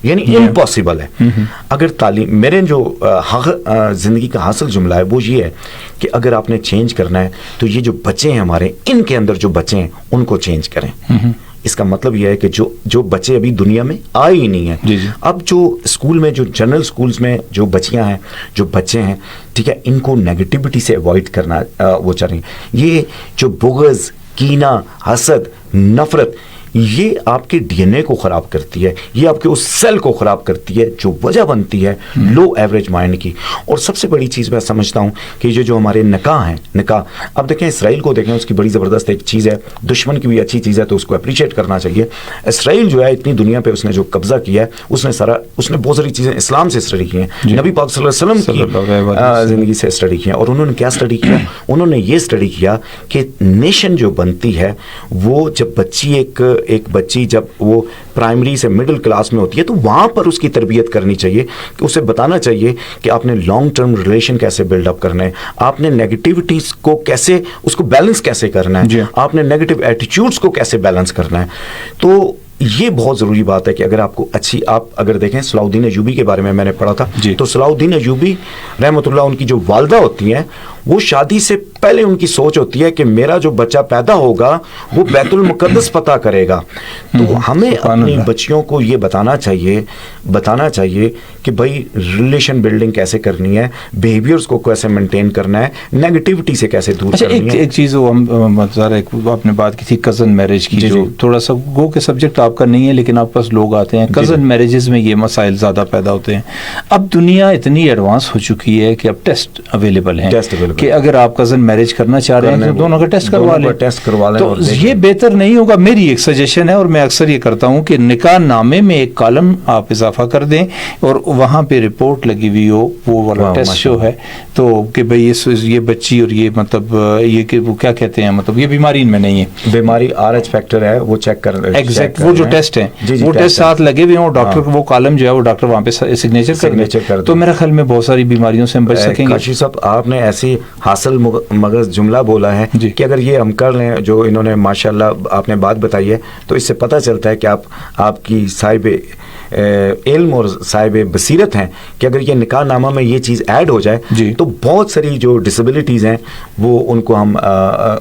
یعنی امپاسبل ہے. اگر تعلیم, میرے جو زندگی کا حاصل جملہ ہے وہ یہ ہے کہ اگر آپ نے چینج کرنا ہے تو یہ جو بچے ہیں ہمارے, ان کے اندر جو بچے ہیں ان کو چینج کریں. اس کا مطلب یہ ہے کہ جو بچے ابھی دنیا میں آئے ہی نہیں ہیں, اب جو اسکول میں, جو جنرل اسکولز میں جو بچیاں ہیں, جو بچے ہیں, ٹھیک ہے, ان کو نیگیٹیوٹی سے اوائڈ کرنا وہ چاہ رہی ہیں. یہ جو بغض, کینہ, حسد, نفرت, یہ آپ کے ڈی این اے کو خراب کرتی ہے, یہ آپ کے اس سیل کو خراب کرتی ہے جو وجہ بنتی ہے لو ایوریج مائنڈ کی. اور سب سے بڑی چیز میں سمجھتا ہوں کہ یہ جو ہمارے نکاح ہیں, نکاح, اب دیکھیں اسرائیل کو دیکھیں, اس کی بڑی زبردست ایک چیز ہے, دشمن کی بھی اچھی چیز ہے تو اس کو اپریشیٹ کرنا چاہیے. اسرائیل جو ہے اتنی دنیا پہ اس نے جو قبضہ کیا ہے, اس نے بہت ساری چیزیں اسلام سے اسٹڈی کی ہیں, نبی پاک صلی اللہ علیہ وسلم کی زندگی سے اسٹڈی کی ہیں. اور انہوں نے کیا اسٹڈی کیا, انہوں نے یہ اسٹڈی کیا کہ نیشن جو بنتی ہے وہ جب بچی ایک ایک بچی جب وہ پرائمری سے مڈل کلاس میں ہوتی ہے تو وہاں پر اس کی تربیت کرنی چاہیے کہ اسے بتانا چاہیے کہ آپ نے لانگ ٹرم ریلیشن کیسے بلڈ اپ کرنا ہے, آپ نے نیگیٹیوٹیز کو کیسے, اس کو بیلنس کیسے کرنا ہے, آپ نے نیگیٹو ایٹیٹیوڈس کو کیسے بیلنس کرنا ہے. تو یہ بہت ضروری بات ہے کہ اگر آپ کو اچھی, آپ اگر دیکھیں صلاح الدین ایوبی کے بارے میں نے پڑھا تھا, تو صلاح الدین ایوبی رحمۃ اللہ, ان کی جو والدہ ہوتی ہیں وہ شادی سے پہلے ان کی سوچ ہوتی ہے کہ میرا جو بچہ پیدا ہوگا وہ بیت المقدس فتح کرے گا. تو ہمیں اپنی بچیوں کو یہ بتانا چاہیے کہ بھائی ریلیشن بلڈنگ کیسے کرنی ہے, بیہیویئرز کو کیسے مینٹین کرنا ہے, نیگیٹیوٹی سے کیسے دور کرنی ہے. ایک چیز آپ نے بات کی تھی کزن میرج کی, جو تھوڑا سا گو کے سبجیکٹ آپ کا نہیں ہے لیکن آپ پاس لوگ آتے ہیں, کزن میرجز میں یہ مسائل زیادہ پیدا ہوتے ہیں. اب دنیا اتنی ایڈوانس ہو چکی ہے کہ اب ٹیسٹ اویلیبل ہیں کہ اگر آپ کزن میرج کرنا چاہ رہے ہیں تو دونوں کا ٹیسٹ کروا لیں. تو یہ بہتر نہیں ہوگا, میری ایک سجیشن ہے اور میں اکثر یہ کرتا ہوں کہ نکاح نامے میں ایک کالم آپ اضافہ کر دیں اور وہاں پہ رپورٹ لگی ہوئی ہو, وہ والا ٹیسٹ جو ہے, تو کہ بھئی یہ بچی اور یہ مطلب یہ کہ وہ کیا کہتے ہیں, مطلب یہ بیماری ان میں نہیں ہے, بیماری RH فیکٹر ہے وہ چیک کر ایگزیکٹ, وہ جو ٹیسٹ ہیں وہ ٹیسٹ ساتھ لگے ہوئے ہوں, ڈاکٹر کو وہ کالم جو ہے وہ ڈاکٹر وہاں پہ سگنیچر کر دے, تو میرا خیال میں بہت ساری بیماریوں سے ہم بچ سکیں گے. کاشف صاحب آپ نے ایسی حاصل مغز جملہ بولا ہے کہ اگر یہ ہم کر لیں جو انہوں نے ماشاءاللہ آپ نے بات بتائی ہے, تو اس سے پتہ چلتا ہے کہ آپ کی صاحب علم اور صاحب بصیرت ہیں کہ اگر یہ نکاح نامہ میں یہ چیز ایڈ ہو جائے تو بہت ساری جو ڈسیبلٹیز ہیں وہ ان کو ہم,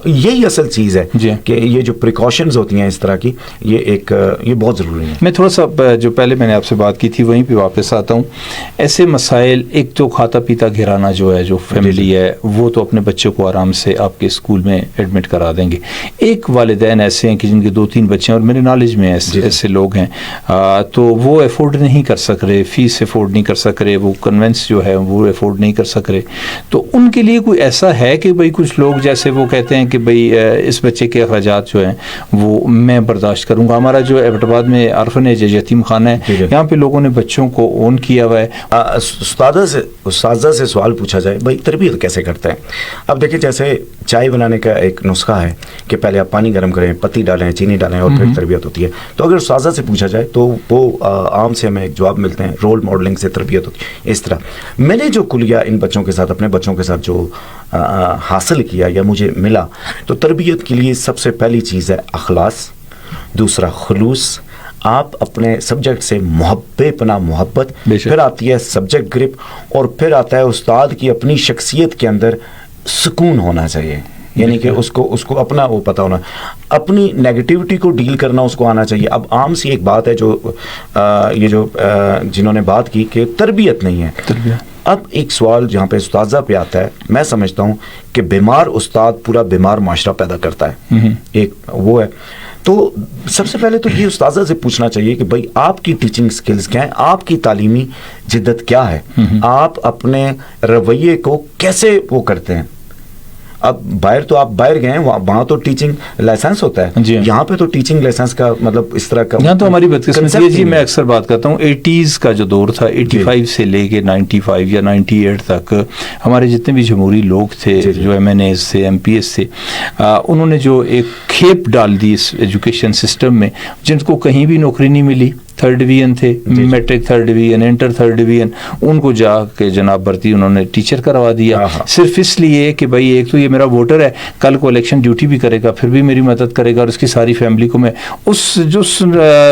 یہی اصل چیز ہے کہ یہ جو پریکاشنز ہوتی ہیں اس طرح کی, یہ بہت ضروری ہے. میں تھوڑا سا جو پہلے میں نے آپ سے بات کی تھی وہیں پہ واپس آتا ہوں. ایسے مسائل, ایک تو کھاتا پیتا گھرانا جو ہے, جو فیملی ہے وہ تو اپنے بچوں کو آرام سے آپ کے اسکول میں ایڈمٹ کرا دیں گے. ایک والدین ایسے ہیں کہ جن کے 2-3 بچے ہیں اور میرے نالج میں ایسے لوگ ہیں, تو وہ افورڈ نہیں کر سک رہے, فیس افورڈ نہیں کر سک رہے, وہ کنونس جو ہے وہ افورڈ نہیں کر سک رہے. تو ان کے لیے کوئی ایسا ہے کہ بھئی کچھ لوگ جیسے وہ کہتے ہیں کہ بھئی اس بچے کے اخراجات جو ہیں وہ میں برداشت کروں گا. ہمارا جو ایبٹ آباد میں آرفنیج یتیم خانہ ہے, یہاں پہ لوگوں نے بچوں کو اون کیا ہوا ہے. استاذہ سے سوال پوچھا جائے بھئی تربیت کیسے کرتے ہیں. اب دیکھیں جیسے چائے بنانے کا ایک نسخہ ہے کہ پہلے آپ پانی گرم کریں, پتی ڈالیں, چینی ڈالیں اور پھر تربیت ہوتی ہے. تو اگر استاذہ سے پوچھا جائے تو وہ عام سے ہمیں ایک جواب ملتے ہیں رول ماڈلنگ سے تربیت ہوتی ہے. اس طرح میں نے جو کلیہ ان بچوں کے ساتھ, اپنے بچوں کے ساتھ جو حاصل کیا یا مجھے ملا, تو تربیت کے لیے سب سے پہلی چیز ہے اخلاص, دوسرا خلوص, آپ اپنے سبجیکٹ سے بے پناہ محبت, پھر آتی ہے سبجیکٹ گرپ, اور پھر آتا ہے استاد کی اپنی شخصیت کے اندر سکون ہونا چاہیے. یعنی کہ اس کو اپنا وہ پتہ ہونا, اپنی نیگیٹیوٹی کو ڈیل کرنا اس کو آنا چاہیے. اب عام سی ایک بات ہے جو یہ جو جنہوں نے بات کی کہ تربیت نہیں ہے. اب ایک سوال جہاں پہ استاذہ پہ آتا ہے, میں سمجھتا ہوں کہ بیمار استاد پورا بیمار معاشرہ پیدا کرتا ہے. ایک وہ ہے. تو سب سے پہلے تو یہ استاذہ سے پوچھنا چاہیے کہ بھائی آپ کی ٹیچنگ سکلز کیا ہیں, آپ کی تعلیمی جدت کیا ہے, آپ اپنے رویے کو کیسے وہ کرتے ہیں. اب باہر تو آپ باہر گئے ہیں, وہاں تو ٹیچنگ لائسنس ہوتا ہے, یہاں پہ تو ٹیچنگ لائسنس کا مطلب اس طرح کا, یہاں تو ہماری بدقسمتی ہے. جی میں اکثر بات کرتا ہوں 80s کا جو دور تھا, 85 سے لے کے 95 یا 98 تک ہمارے جتنے بھی جمہوری لوگ تھے, جو MNAs تھے, MPs تھے, انہوں نے جو ایک کھیپ ڈال دی اس ایجوکیشن سسٹم میں, جن کو کہیں بھی نوکری نہیں ملی, 3rd ڈویژن تھے, matric 3rd division, inter 3rd division, ان کو جا کے جناب بھرتی انہوں نے ٹیچر کروا دیا, صرف اس لیے کہ بھائی ایک تو یہ میرا ووٹر ہے, کل کو الیکشن ڈیوٹی بھی کرے گا, پھر بھی میری مدد کرے گا, اور اس کی ساری فیملی کو میں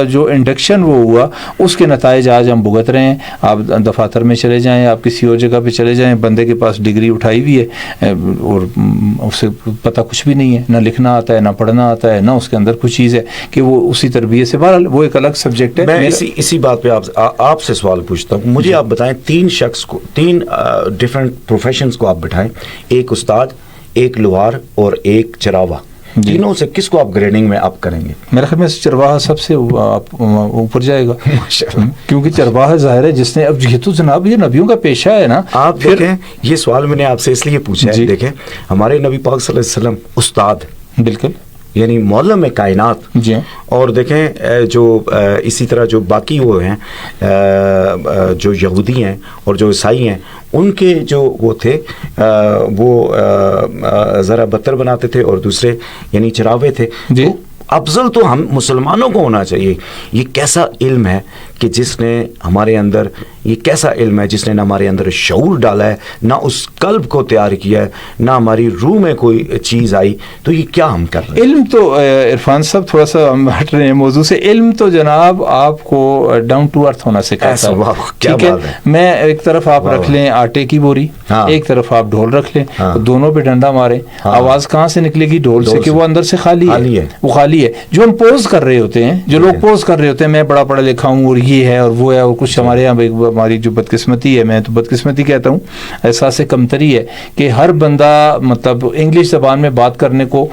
جو انڈکشن وہ ہوا اس کے نتائج آج ہم بھگت رہے ہیں. آپ دفاتر میں چلے جائیں, آپ کسی اور جگہ پہ چلے جائیں, بندے کے پاس ڈگری اٹھائی ہوئی ہے اور اسے پتہ کچھ بھی نہیں ہے, نہ لکھنا آتا ہے, نہ پڑھنا آتا ہے, نہ اس کے اندر کچھ چیز ہے کہ وہ اسی تربیت سے. بہرحال وہ ایک الگ سبجیکٹ ہے. میں اسی بات پہ آپ سے سوال پوچھتا ہوں. مجھے آپ بتائیں 3 شخص کو, 3 ڈفرینٹ پروفیشنز کو آپ بٹھائیں, ایک استاد, ایک لوہار اور ایک چراوا, تینوں سے کس کو آپ گریڈنگ میں آپ کریں گے؟ میرے خیال میں چرواہا سب سے اوپر جائے گا, کیونکہ چرواہا ظاہر ہے جس نے, اب یہ تو جناب یہ نبیوں کا پیشہ ہے نا. آپ دیکھیں یہ سوال میں نے آپ سے اس لیے پوچھا ہے, دیکھیں ہمارے نبی پاک صلی اللہ علیہ وسلم استاد, بالکل, یعنی معلم کائنات. جی اور دیکھیں جو اسی طرح جو باقی وہ ہیں جو یہودی ہیں اور جو عیسائی ہیں, ان کے جو وہ تھے وہ ذرا بتر بناتے تھے, اور دوسرے یعنی چراوے تھے. جی افضل تو ہم مسلمانوں کو ہونا چاہیے. یہ کیسا علم ہے کہ جس نے ہمارے اندر, یہ کیسا علم ہے جس نے نہ ہمارے اندر شعور ڈالا ہے, نہ اس قلب کو تیار کیا ہے, نہ ہماری روح میں کوئی چیز آئی. تو یہ کیا ہم کر رہے ہیں؟ علم تو عرفان صاحب تھوڑا سا ہم ہٹ رہے ہیں موضوع سے. علم تو جناب آپ کو ڈاؤن ٹو ارتھ ہونا سکھاتا ہے. ٹھیک ہے, میں ایک طرف آپ رکھ لیں آٹے کی بوری, ایک طرف آپ ڈھول رکھ لیں, دونوں پہ ڈنڈا مارے, آواز کہاں سے نکلے گی؟ ڈھول سے, کہ وہ اندر سے خالی ہے, وہ خالی ہے. جو ہم پوز کر رہے ہوتے ہیں, جو لوگ پوز کر رہے ہوتے ہیں, میں بڑا پڑھا لکھا ہوں اور یہ ہے اور وہ ہے, اور کچھ ہمارے یہاں ہماری جو بدقسمتی ہے, میں تو بدقسمتی کہتا ہوں, احساس کمتری ہے کہ ہر بندہ مطلب انگلش زبان میں بات کرنے کو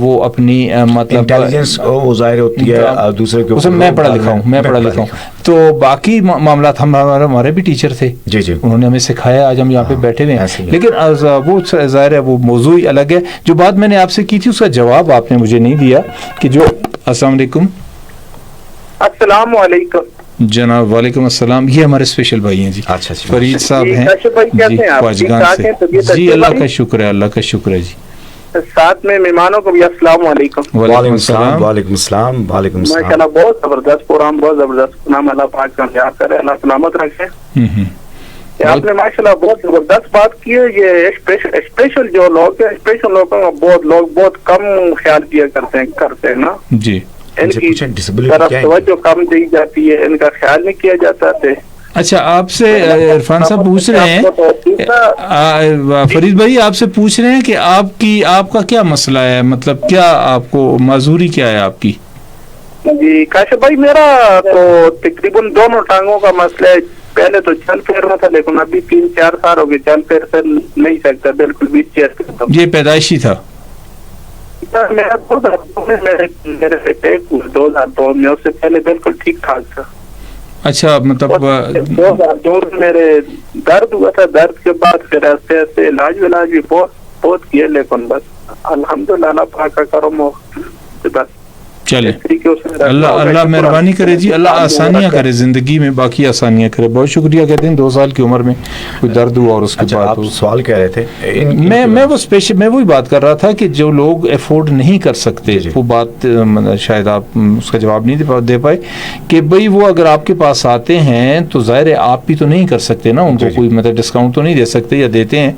وہ اپنی مطلب انٹیلیجنس وہ ظاہر ہوتی ہے دوسرے کے اوپر. میں پڑھا لکھا ہوں, تو باقی معاملات ہمارے بھی ٹیچر تھے, جی جی, انہوں نے ہمیں سکھایا, آج ہم یہاں پہ بیٹھے ہوئے ہیں. لیکن وہ ظاہر ہے وہ موضوع ہی الگ ہے. جو بات میں نے آپ سے کی تھی اس کا جواب آپ نے مجھے نہیں دیا کہ جو السلام علیکم. السلام علیکم جناب. وعلیکم السلام. یہ ہمارے اسپیشل بھائی ہیں جی, فرید صاحب ہیں جی پاجگان سے. جی اللہ کا شکر ہے, اللہ کا شکر ہے جی. ساتھ میں مہمانوں کو بھی السلام علیکم. وعلیکم السلام. وعلیکم السلام. وعلیکم السلام. ماشاءاللہ بہت زبردست پروگرام, بہت زبردست. نام اللہ پاک کامیاب کرے, اللہ سلامت رکھے. آپ نے ماشاءاللہ بہت زبردست بات کی ہے. یہ اسپیشل جو لوگ ہیں, اسپیشل لوگوں کا بہت کم خیال کیا کرتے ہیں نا جی. ان کی طرف توجہ کم دی جاتی ہے, ان کا خیال نہیں کیا جاتا ہے. اچھا, آپ سے عرفان صاحب پوچھ رہے ہیں, فرید بھائی آپ سے پوچھ رہے ہیں کہ آپ کا کیا مسئلہ ہے, مطلب کیا آپ کو معذوری کیا ہے آپ کی؟ جی کاشف بھائی, میرا تو تقریباً دونوں ٹانگوں کا مسئلہ ہے. پہلے تو چل پھر رہا تھا, لیکن ابھی 3-4 سال ہو گئے چل پھر نہیں سکتا بالکل بھی. یہ پیدائشی تھا؟ میرا 2002 میں, اس سے پہلے بالکل ٹھیک ٹھاک تھا. اچھا, مطلب 2002 میں میرے درد ہوا تھا. درد کے بعد پھر ایسے ایسے علاج بھی بہت کیے, لیکن بس الحمدللہ اللہ پاک کا کرم ہو. بس چلے, اللہ مہربانی کرے جی, اللہ آسانیاں کرے زندگی میں, باقی آسانیاں کرے. بہت شکریہ. کہتے ہیں 2 سال کی عمر میں کوئی درد ہوا اور اس کے بعد. آپ سوال کہہ رہے تھے, میں وہی بات کر رہا تھا کہ جو لوگ افورڈ نہیں کر سکتے, وہ بات شاید آپ اس کا جواب نہیں دے پائے کہ بھئی وہ اگر آپ کے پاس آتے ہیں تو ظاہر ہے آپ بھی تو نہیں کر سکتے نا, ان کو کوئی مطلب ڈسکاؤنٹ تو نہیں دے سکتے یا دیتے ہیں.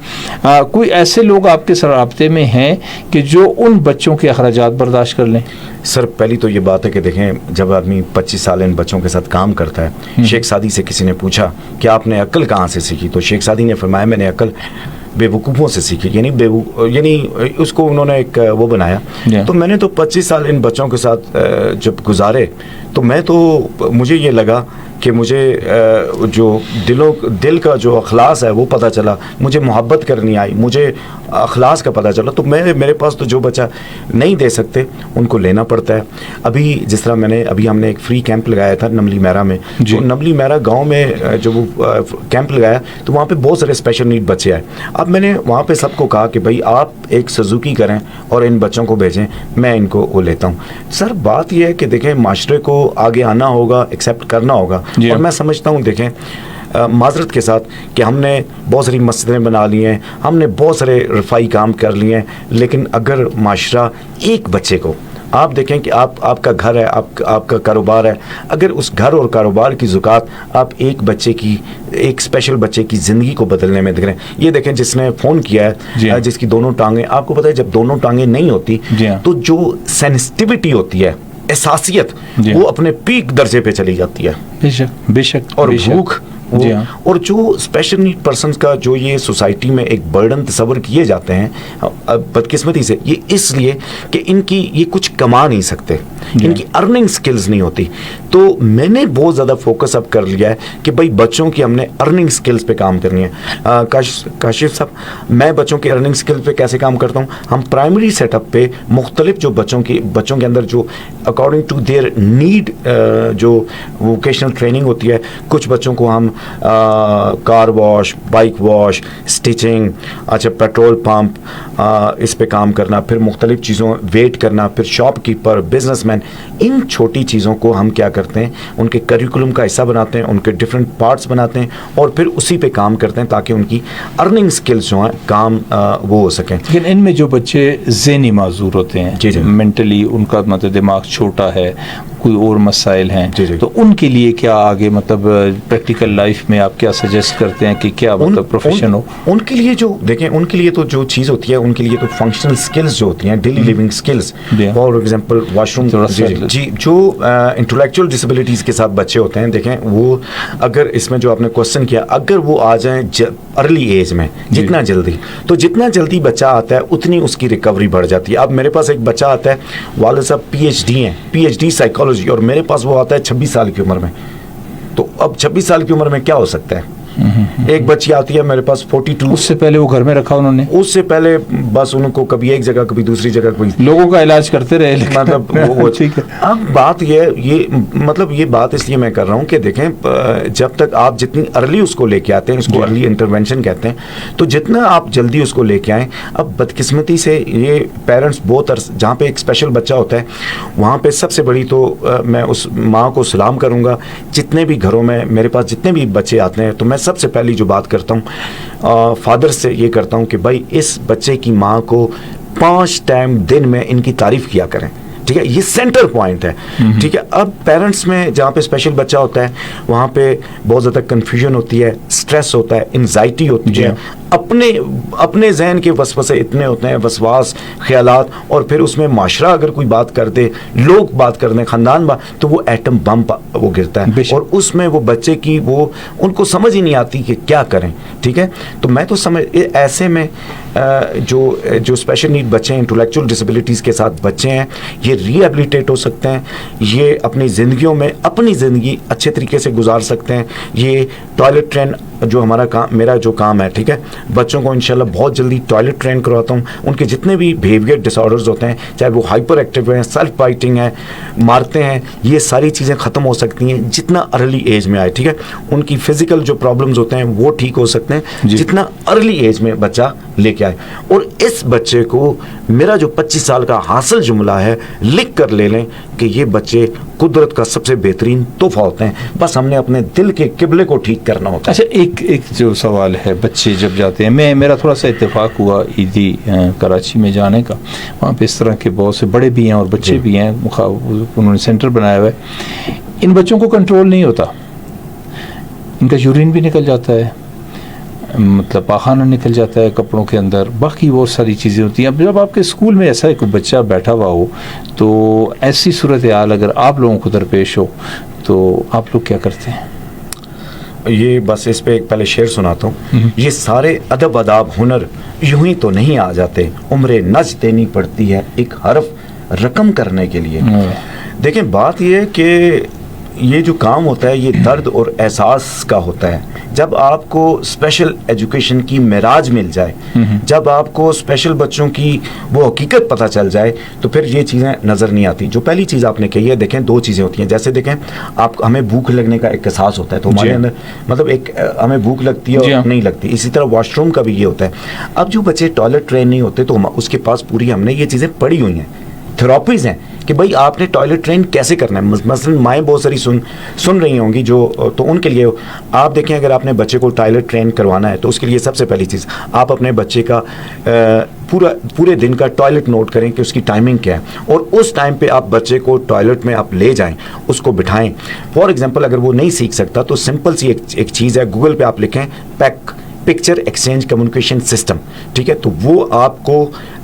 کوئی ایسے لوگ آپ کے رابطے میں ہیں کہ جو ان بچوں کے اخراجات برداشت کر لیں؟ سر پہلی تو یہ بات ہے کہ دیکھیں, جب آدمی 25 سال ان بچوں کے ساتھ کام کرتا ہے, شیخ سعدی سے کسی نے پوچھا کہ آپ نے عقل کہاں سے سیکھی, تو شیخ سعدی نے فرمایا میں نے عقل بے وقوفوں سے سیکھی. یعنی اس کو انہوں نے ایک وہ بنایا. تو میں نے تو 25 سال ان بچوں کے ساتھ جب گزارے, تو مجھے یہ لگا کہ مجھے جو دل کا جو اخلاص ہے وہ پتہ چلا, مجھے محبت کرنی آئی, مجھے اخلاص کا پتہ چلا. تو میرے پاس تو جو بچہ نہیں دے سکتے ان کو لینا پڑتا ہے. ابھی جس طرح ہم نے ایک فری کیمپ لگایا تھا نملی میرا میں. جو نملی میرا گاؤں میں جو وہ کیمپ لگایا, تو وہاں پہ بہت سارے اسپیشل نیڈ بچے آئے. اب میں نے وہاں پہ سب کو کہا کہ بھائی آپ ایک سزوکی کریں اور ان بچوں کو بھیجیں, میں ان کو وہ لیتا ہوں. سر بات یہ ہے کہ دیکھیں معاشرے کو آگے آنا ہوگا, ایکسیپٹ کرنا ہوگا. اور میں سمجھتا ہوں دیکھیں معذرت کے ساتھ کہ ہم نے بہت ساری مسجدیں بنا لی ہیں, ہم نے بہت سارے رفائی کام کر لیے ہیں, لیکن اگر معاشرہ ایک بچے کو, آپ دیکھیں کہ آپ کا گھر ہے, آپ کا کاروبار ہے, اگر اس گھر اور کاروبار کی زکوٰۃ آپ ایک اسپیشل بچے کی زندگی کو بدلنے میں دیکھ رہے ہیں. یہ دیکھیں جس نے فون کیا ہے, جس کی دونوں ٹانگیں, آپ کو پتہ ہے جب دونوں ٹانگیں نہیں ہوتی تو جو سینسٹیوٹی ہوتی ہے, احساسیت, وہ اپنے پیک درجے پہ چلی جاتی ہے. بے شک. اور بھوک, اور جو اسپیشل نیڈ پرسنس کا جو یہ سوسائٹی میں ایک برڈن تصور کیے جاتے ہیں بدقسمتی سے, یہ اس لیے کہ ان کی یہ کچھ کما نہیں سکتے, ان کی ارننگ سکلز نہیں ہوتی. تو میں نے بہت زیادہ فوکس اب کر لیا ہے کہ بھائی بچوں کی ہم نے ارننگ سکلز پہ کام کرنی ہے. کاشف صاحب, میں بچوں کی ارننگ سکلز پہ کیسے کام کرتا ہوں, ہم پرائمری سیٹ اپ پہ مختلف جو بچوں کے اندر جو اکارڈنگ ٹو دیئر نیڈ جو ووکیشنل ٹریننگ ہوتی ہے, کچھ بچوں کو ہم car wash, bike wash, stitching, اچھا پیٹرول پمپ, اس پہ کام کرنا, پھر مختلف چیزوں ویٹ کرنا, پھر شاپ کیپر, بزنس مین, ان چھوٹی چیزوں کو ہم کیا کرتے ہیں ان کے کریکولم کا حصہ بناتے ہیں, ان کے ڈفرینٹ پارٹس بناتے ہیں اور پھر اسی پہ کام کرتے ہیں تاکہ ان کی ارننگ سکلز جو ہیں کام وہ ہو سکیں. لیکن ان میں جو بچے ذہنی معذور ہوتے ہیں, جی مینٹلی ان کا مطلب دماغ چھوٹا ہے, کوئی اور مسائل ہیں, تو ان کے لیے کیا آگے مطلب پریکٹیکل لائف میں آپ کیا سجیسٹ کرتے ہیں کہ کیا مطلب پروفیشن ہو ان کے لیے؟ جو دیکھیں ان کے لیے تو جو چیز ہوتی ہے ان کے لیے تو فنکشنل سکلز جو ہوتی ہیں, daily living skills, for example washroom, جی جو انٹلیکچوئل ڈسیبلٹیز کے ساتھ بچے ہوتے ہیں, دیکھیں وہ اگر اس میں جو آپ نے کوشچن کیا, اگر وہ آ جائیں ارلی ایج میں جتنا جلدی, تو جتنا جلدی بچہ آتا ہے اتنی اس کی ریکوری بڑھ جاتی ہے. اب میرے پاس ایک بچہ آتا ہے, والد صاحب پی ایچ ڈی ہیں, پی ایچ ڈی سائیکالوجی, اور میرے پاس وہ آتا ہے 26 سال کی عمر میں. تو اب 26 سال کی عمر میں کیا ہو سکتا ہے؟ ایک بچی آتی ہے میرے پاس 42. اس سے پہلے وہ گھر میں رکھا انہوں نے, اس سے پہلے بس ان کو کبھی ایک جگہ کبھی دوسری جگہ, کوئی لوگوں کا علاج کرتے رہے, مطلب ٹھیک ہے. اب بات یہ مطلب یہ بات اس لیے میں کر رہا ہوں کہ دیکھیں جب تک آپ جتنی ارلی اس کو لے کے آتے ہیں, اس کو ارلی انٹرونشن کہتے ہیں, تو جتنا آپ جلدی اس کو لے کے آئیں. اب بدقسمتی سے یہ پیرنٹس بہت جہاں پہ ایک اسپیشل بچہ ہوتا ہے وہاں پہ سب سے بڑی تو میں اس ماں کو سلام کروں گا. جتنے بھی گھروں میں میرے پاس جتنے بھی بچے آتے ہیں, تو میں سب سے پہلی جو بات کرتا ہوں فادر سے یہ کرتا ہوں کہ بھائی اس بچے کی ماں کو 5 ٹائم دن میں ان کی تعریف کیا کریں. ٹھیک ہے, یہ سینٹر پوائنٹ ہے. ٹھیک ہے, اب پیرنٹس میں جہاں پہ اسپیشل بچہ ہوتا ہے وہاں پہ بہت زیادہ کنفیوژن ہوتی ہے, اسٹریس ہوتا ہے, انزائٹی ہوتی ہے, اپنے ذہن کے وسوسے اتنے ہوتے ہیں, وسواس خیالات, اور پھر اس میں معاشرہ اگر کوئی بات کر دے, لوگ بات کر دیں, خاندان بات, تو وہ ایٹم بم وہ گرتا ہے, اور اس میں وہ بچے کی وہ ان کو سمجھ ہی نہیں آتی کہ کیا کریں. ٹھیک ہے, تو میں تو سمجھ ایسے میں جو اسپیشل نیڈ بچے ہیں, انٹلیکچوئل ڈسیبلٹیز کے ساتھ بچے ہیں, یہ ری ایبلیٹیٹ ہو سکتے ہیں, یہ اپنی زندگیوں میں اپنی زندگی اچھے طریقے سے گزار سکتے ہیں. یہ ٹوائلٹ ٹرین جو میرا جو کام ہے, ٹھیک ہے, بچوں کو انشاءاللہ بہت جلدی ٹوائلٹ ٹرین کرواتا ہوں. ان کے جتنے بھی بیہیویئر ڈس آرڈرز ہوتے ہیں, چاہے وہ ہائپر ایکٹیو ہیں, سیلف بائٹنگ ہے, مارتے ہیں, یہ ساری چیزیں ختم ہو سکتی ہیں جتنا ارلی ایج میں آئے. ٹھیک ہے, ان کی فزیکل جو پرابلمز ہوتے ہیں وہ ٹھیک ہو سکتے ہیں جتنا ارلی ایج میں بچہ لے کے آئے. اور اس بچے کو میرا جو 25 سال کا حاصل جملہ ہے لکھ کر لے لیں کہ یہ بچے قدرت کا سب سے بہترین تحفہ ہوتے ہیں, بس ہم نے اپنے دل کے قبلے کو ٹھیک کرنا ہوتا ہے. اچھا, ایک جو سوال ہے, بچے جب جاتے ہیں, میرا تھوڑا سا اتفاق ہوا عیدی کراچی میں جانے کا, وہاں پہ اس طرح کے بہت سے بڑے بھی ہیں اور بچے بھی ہیں, انہوں نے سینٹر بنایا ہوا ہے. ان بچوں کو کنٹرول نہیں ہوتا, ان کا یورین بھی نکل جاتا ہے, مطلب پاخانہ نکل جاتا ہے کپڑوں کے اندر, باقی بہت ساری چیزیں ہوتی ہیں. اب جب آپ کے اسکول میں ایسا ایک بچہ بیٹھا ہوا ہو, تو ایسی صورتحال اگر آپ لوگوں کو درپیش ہو تو آپ لوگ کیا کرتے ہیں؟ یہ بس اس پہ ایک پہلے شعر سناتا ہوں. یہ سارے ادب آداب ہنر یوں ہی تو نہیں آ جاتے, عمر نج دینی پڑتی ہے ایک حرف رقم کرنے کے لیے. دیکھیں بات یہ ہے کہ یہ جو کام ہوتا ہے یہ درد اور احساس کا ہوتا ہے. جب آپ کو اسپیشل ایجوکیشن کی معراج مل جائے, جب آپ کو اسپیشل بچوں کی وہ حقیقت پتہ چل جائے, تو پھر یہ چیزیں نظر نہیں آتی. جو پہلی چیز آپ نے کہی ہے, دیکھیں 2 چیزیں ہوتی ہیں. جیسے دیکھیں ہمیں بھوک لگنے کا ایک احساس ہوتا ہے, تو ہمارے اندر مطلب ایک ہمیں بھوک لگتی ہے اور نہیں لگتی. اسی طرح واش روم کا بھی یہ ہوتا ہے. اب جو بچے ٹوائلٹ ٹرین نہیں ہوتے, تو اس کے پاس پوری ہم نے یہ چیزیں پڑھی ہوئی ہیں, تھراپیز ہیں کہ بھائی آپ نے ٹوائلٹ ٹرین کیسے کرنا ہے. مثلاً مائیں بہت ساری سن رہی ہوں گی جو, تو ان کے لیے آپ دیکھیں اگر آپ نے بچے کو ٹوائلٹ ٹرین کروانا ہے تو اس کے لیے سب سے پہلی چیز آپ اپنے بچے کا پورے دن کا ٹوائلٹ نوٹ کریں کہ اس کی ٹائمنگ کیا ہے, اور اس ٹائم پہ آپ بچے کو ٹوائلٹ میں آپ لے جائیں, اس کو بٹھائیں. فار ایگزامپل اگر وہ نہیں سیکھ سکتا تو سمپل سی ایک چیز ہے, گوگل پہ آپ لکھیں پکچر ایکسچینج کمیونیکیشن سسٹم. ٹھیک ہے, تو وہ آپ کو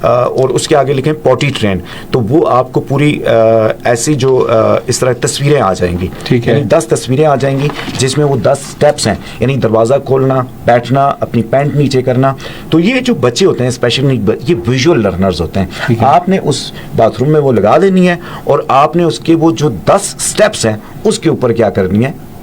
اور اس کے آگے لکھیں پوٹی ٹرین, تو وہ آپ کو پوری ایسی جو اس طرح تصویریں آ جائیں گی. ٹھیک ہے, یعنی 10 تصویریں آ جائیں گی جس میں وہ 10 سٹیپس ہیں, یعنی دروازہ کھولنا, بیٹھنا, اپنی پینٹ نیچے کرنا. تو یہ جو بچے ہوتے ہیں اسپیشل نیڈ, یہ ویژول لرنرز ہوتے ہیں. آپ نے اس باتھ روم میں وہ لگا دینی ہے, اور آپ نے اس کے وہ جو 10 سٹیپس ہیں اس کے اوپر کیا کرنی ہے,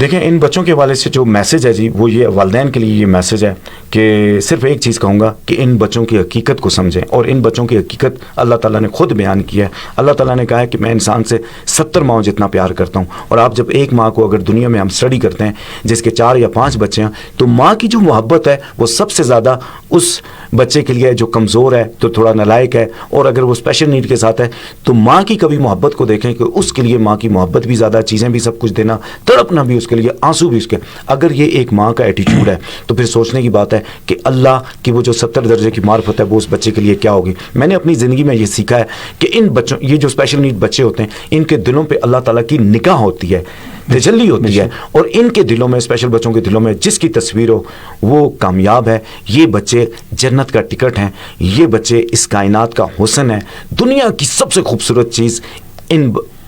دیکھیں ان بچوں کے حوالے سے جو میسج ہے جی وہ یہ والدین کے لیے یہ میسج ہے کہ صرف ایک چیز کہوں گا کہ ان بچوں کی حقیقت کو سمجھیں, اور ان بچوں کی حقیقت اللہ تعالیٰ نے خود بیان کیا ہے. اللہ تعالیٰ نے کہا ہے کہ میں انسان سے 70 ماؤں جتنا پیار کرتا ہوں, اور آپ جب ایک ماں کو اگر دنیا میں ہم اسٹڈی کرتے ہیں جس کے 4 یا 5 بچے ہیں, تو ماں کی جو محبت ہے وہ سب سے زیادہ اس بچے کے لیے جو کمزور ہے, تو تھوڑا نالائق ہے, اور اگر وہ اسپیشل نیڈ کے ساتھ ہے تو ماں کی کبھی محبت کو دیکھیں کہ اس کے لیے ماں کی محبت بھی زیادہ, چیزیں بھی سب کچھ دینا, تڑپنا بھی اس کے لیے, آنسو بھی اس کے. اگر یہ ایک ماں کا ایٹیچیوڈ ہے تو پھر سوچنے کی بات ہے کہ اللہ کی وہ جو 70 درجے کی معرفت ہے وہ اس بچے کے لیے کیا ہوگی. میں نے اپنی زندگی میں یہ سیکھا ہے کہ ان بچوں, یہ جو اسپیشل نیڈ بچے ہوتے ہیں, ان کے دلوں پہ اللہ تعالیٰ کی نگاہ ہوتی ہے, تجلی ہوتی ہے, اور ان کے دلوں میں, اسپیشل بچوں کے دلوں میں جس کی تصویر ہو وہ کامیاب ہے. یہ بچے جنت کا ٹکٹ ہیں, یہ بچے اس کائنات کا حسن ہے, دنیا کی سب سے خوبصورت چیز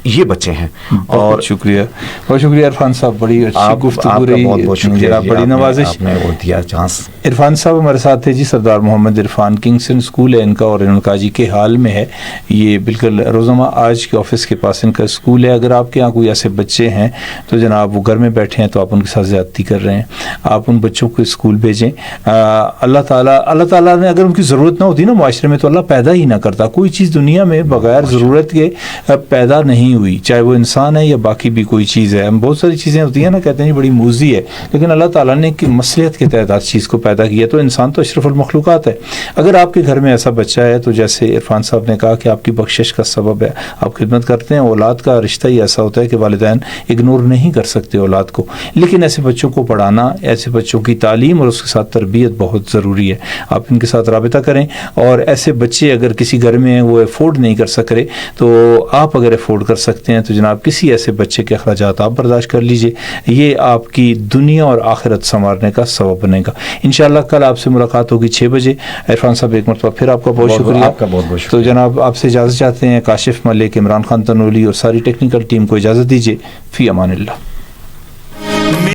یہ بچے ہیں. اور شکریہ, بہت شکریہ عرفان صاحب, بڑی اچھی گفتگو رہی, بہت شکریہ, بڑی نوازش آپ نے وہ دیا چانس. عرفان صاحب ہمارے ساتھ تھے جی. سردار محمد عرفان کنگسن اسکول ہے ان کا, اور ان کا جی کے حال میں ہے, یہ بالکل روزنامہ آج کے آفس کے پاس ان کا اسکول ہے. اگر آپ کے یہاں کوئی ایسے بچے ہیں تو جناب وہ گھر میں بیٹھے ہیں تو آپ ان کے ساتھ زیادتی کر رہے ہیں, آپ ان بچوں کو اسکول بھیجیں. اللہ تعالیٰ نے اگر ان کی ضرورت نہ ہوتی نا معاشرے میں تو اللہ پیدا ہی نہ کرتا. کوئی چیز دنیا میں بغیر ضرورت کے پیدا نہیں ہوئی, چاہے وہ انسان ہے یا باقی بھی کوئی چیز ہے. ہم بہت ساری چیزیں ہوتی ہیں نا, کہتے ہیں بڑی موزی ہے, لیکن اللہ تعالیٰ نے مصلحت کے تحت ہر چیز کو پیدا کیا. تو انسان تو اشرف المخلوقات ہے. اگر آپ کے گھر میں ایسا بچہ ہے تو جیسے عرفان صاحب نے کہا کہ آپ کی بخشش کا سبب ہے, آپ خدمت کرتے ہیں. اولاد کا رشتہ ہی ایسا ہوتا ہے کہ والدین اگنور نہیں کر سکتے اولاد کو, لیکن ایسے بچوں کو پڑھانا, ایسے بچوں کی تعلیم اور اس کے ساتھ تربیت بہت ضروری ہے. آپ ان کے ساتھ رابطہ کریں, اور ایسے بچے اگر کسی گھر میں وہ افورڈ نہیں کر سک رہے تو آپ اگر افورڈ کر سکتے ہیں تو جناب کسی ایسے بچے کے اخراجات آپ برداشت کر لیجئے. یہ آپ کی دنیا اور آخرت سنوارنے کا سبب بنے گا. انشاءاللہ کل آپ سے ملاقات ہوگی 6 بجے. عرفان صاحب ایک مرتبہ پھر آپ کا بہت شکریہ. آپ کا بہت بہت شکریہ. تو جناب آپ سے اجازت چاہتے ہیں. کاشف ملک, عمران خان تنولی اور ساری ٹیکنیکل ٹیم کو اجازت دیجیے. فی امان اللہ.